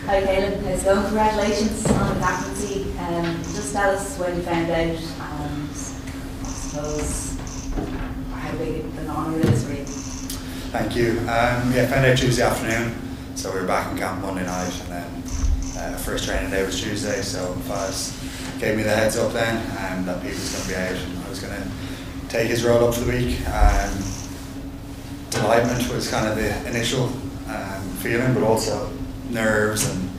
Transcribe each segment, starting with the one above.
Hi Caelan, how's it going? Congratulations on the captaincy. Just tell us when you found out and I suppose how big an honour it is for you. Thank you. Yeah, found out Tuesday afternoon, so we were back in camp Monday night, and then first training day was Tuesday, so Faz gave me the heads up then that Pete was going to be out and I was going to take his role up for the week. Delightment was kind of the initial feeling, but also nerves and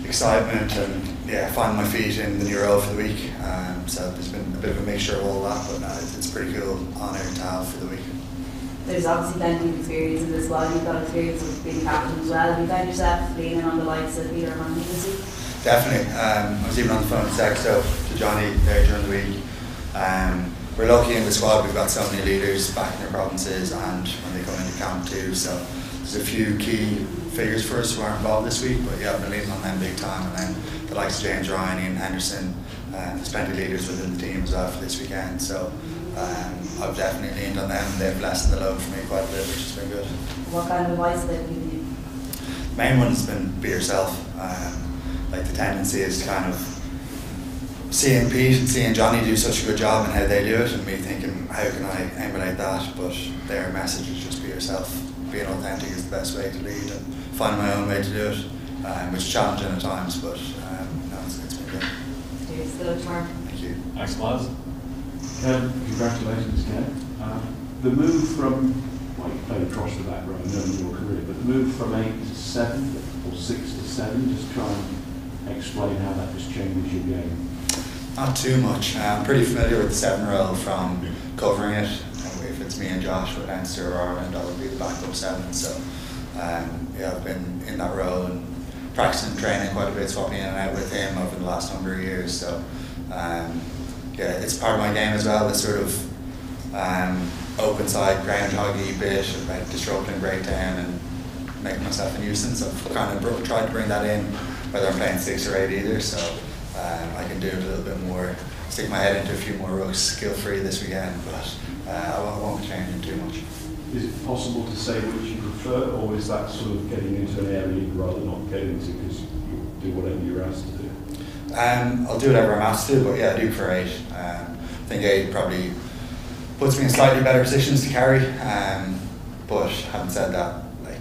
excitement and yeah, finding my feet in the new role for the week. So there's been a bit of a mixture of all that, but no, it's a pretty cool honour to have for the week. There's obviously plenty of experience in this squad. You've got experience with being captain as well. Have you found yourself leaning on the likes of Peter and this week? Definitely. I was even on the phone to Johnny there during the week. We're lucky in the squad, we've got so many leaders back in their provinces and when they come into camp too, so there's a few key figures for us who are involved this week, but yeah, I've been leaning on them big time, and then the likes of James Ryan, Ian Henderson, there's plenty of leaders within the team as well for this weekend, so I've definitely leaned on them and they've lessened the load for me quite a bit, which has been good. What kind of advice have they given you? The main one has been be yourself. Like the tendency is to kind of seeing Pete and seeing Johnny do such a good job and how they do it, and me thinking how can I emulate that, but their message is just be yourself. Being authentic is the best way to lead and finding my own way to do it, which is challenging at times, but no, it's been good. Cheers, good luck tomorrow. Thank you. Thanks, Miles. Congratulations, Ken. The move from, well, you played across the back row in your career, but the move from 8 to 7 or 6 to 7, just try and explain how that just changes your game. Not too much. I'm pretty familiar with the 7 role from covering it. If it's me and Josh with Leinster or Ireland, I would be the backup 7. So yeah, I've been in that role and practicing training quite a bit, swapping in and out with him over the last number of years. So yeah, it's part of my game as well, this sort of open side groundhoggy bit about disrupting breakdown and making myself a nuisance. I've kind of tried to bring that in, whether I'm playing 6 or 8 either, so I can do it a little bit more, stick my head into a few more rucks, skill free this weekend, but I won't be changing too much. Is it possible to say which you prefer, or is that sort of getting into an area you'd rather not get into because you do whatever you're asked to do? I'll do whatever I'm asked to, but yeah, I do prefer 8. I think 8 probably puts me in slightly better positions to carry, but having said that, like,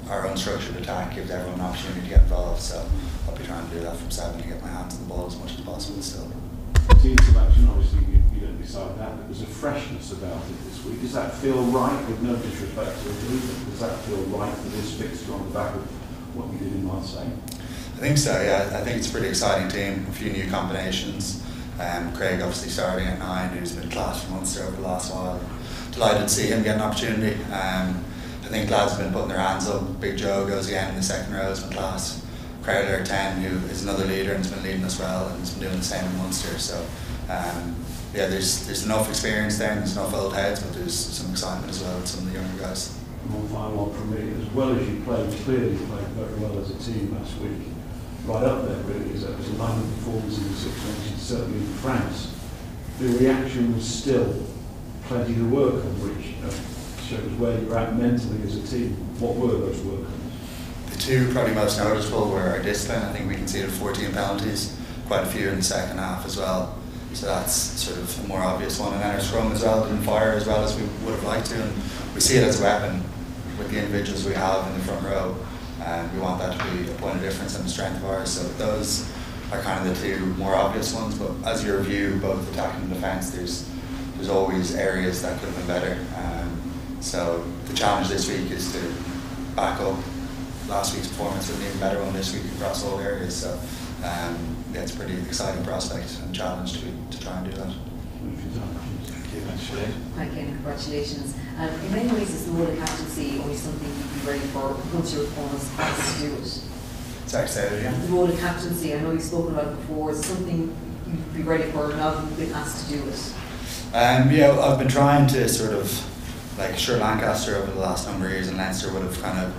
our unstructured attack gives everyone an opportunity to get involved, so I'll be trying to do that from 7 to get my hands on the ball as much as possible still. Team selection, obviously you don't decide that, but there's a freshness about it this week. Does that feel right, with no disrespect to the league, does that feel right for this fixture on the back of what you did in Marseille? I think so, yeah. I think it's a pretty exciting team, a few new combinations. Craig obviously starting at 9, who's been class for Munster over the last while. Delighted to see him get an opportunity. I think lads have been putting their hands up. Big Joe goes again in the second row, has been class. Crowder at 10, who is another leader and has been leading us well and has been doing the same in Munster. So yeah, there's enough experience there and there's enough old heads, but there's some excitement as well with some of the younger guys. One final one from me. As well as you played, clearly you played very well as a team last week. Right up there really, as a line of performance in the Six Nations, certainly in France. The reaction was still plenty to work on, which shows where you're at mentally as a team. What were those work ons? The 2 probably most noticeable were our discipline. I think we conceded 14 penalties, quite a few in the second half as well. So that's sort of a more obvious one. And then our scrum as well didn't fire as well as we would have liked to. And we see it as a weapon with the individuals we have in the front row. We want that to be a point of difference and a strength of ours. So those are kind of the 2 more obvious ones. But as you review both attack and defence, there's always areas that could have been better. So the challenge this week is to back up last week's performance with an even better one this week across all areas. So yeah, it's a pretty exciting prospect and challenge to try and do that. Thank you. Hi Ken, congratulations. In many ways, is the role of captaincy always something you'd be ready for once your opponents has to do it? Sorry, say it again. The role of captaincy, I know you've spoken about it before, is something you'd be ready for now that you've been asked to do it? Yeah, I've been trying to sort of, like sure Lancaster over the last number of years and Leinster would have kind of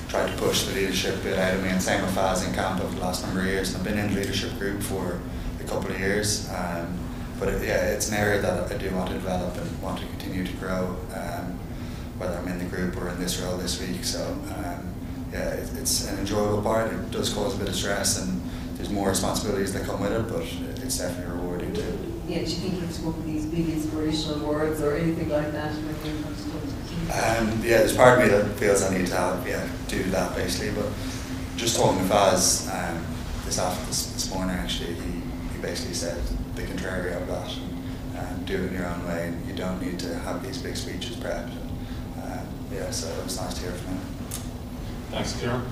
tried to push the leadership bit out of me, and same with Faz in camp over the last number of years. And I've been in the leadership group for a couple of years. But yeah, it's an area that I do want to develop and want to continue to grow, whether I'm in the group or in this role this week. So yeah, it's an enjoyable part. It does cause a bit of stress, and there's more responsibilities that come with it, but it's definitely rewarding too. Yeah, do you think you have to come up with these big inspirational words or anything like that when you come to talk? Yeah, there's part of me that feels I need to do that basically, but just talking with Faz this morning actually, he basically said the contrary of that, and do it in your own way, and you don't need to have these big speeches prepped. Yeah, so it was nice to hear from him. Thanks, Kieran.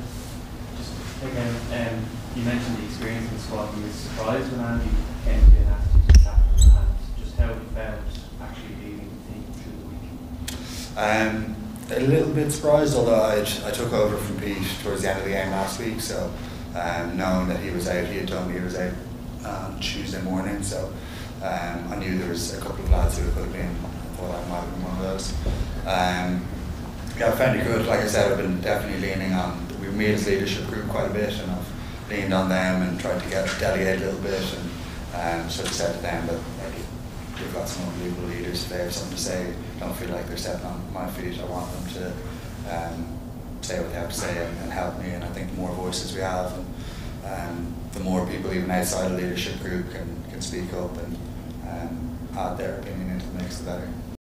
Just again, you mentioned the experience in the squad. You were surprised when Andy came in after the captain, and just how you found actually leading the team through the week. A little bit surprised, although I took over from Pete towards the end of the game last week, so knowing that he was out, he had told me he was out on Tuesday morning, so I knew there was a couple of lads who could have been. I thought I might have been one of those. Yeah, I found it good. Like I said, I've been definitely leaning on. We made as leadership group quite a bit, and I've leaned on them and tried to delegate a little bit, and sort of said to them that like, we've got some unbelievable leaders. If they have something to say, don't feel like they're stepping on my feet. I want them to say what they have to say and help me. And I think the more voices we have, and the more people even outside the leadership group can speak up and add their opinion into the mix, the better.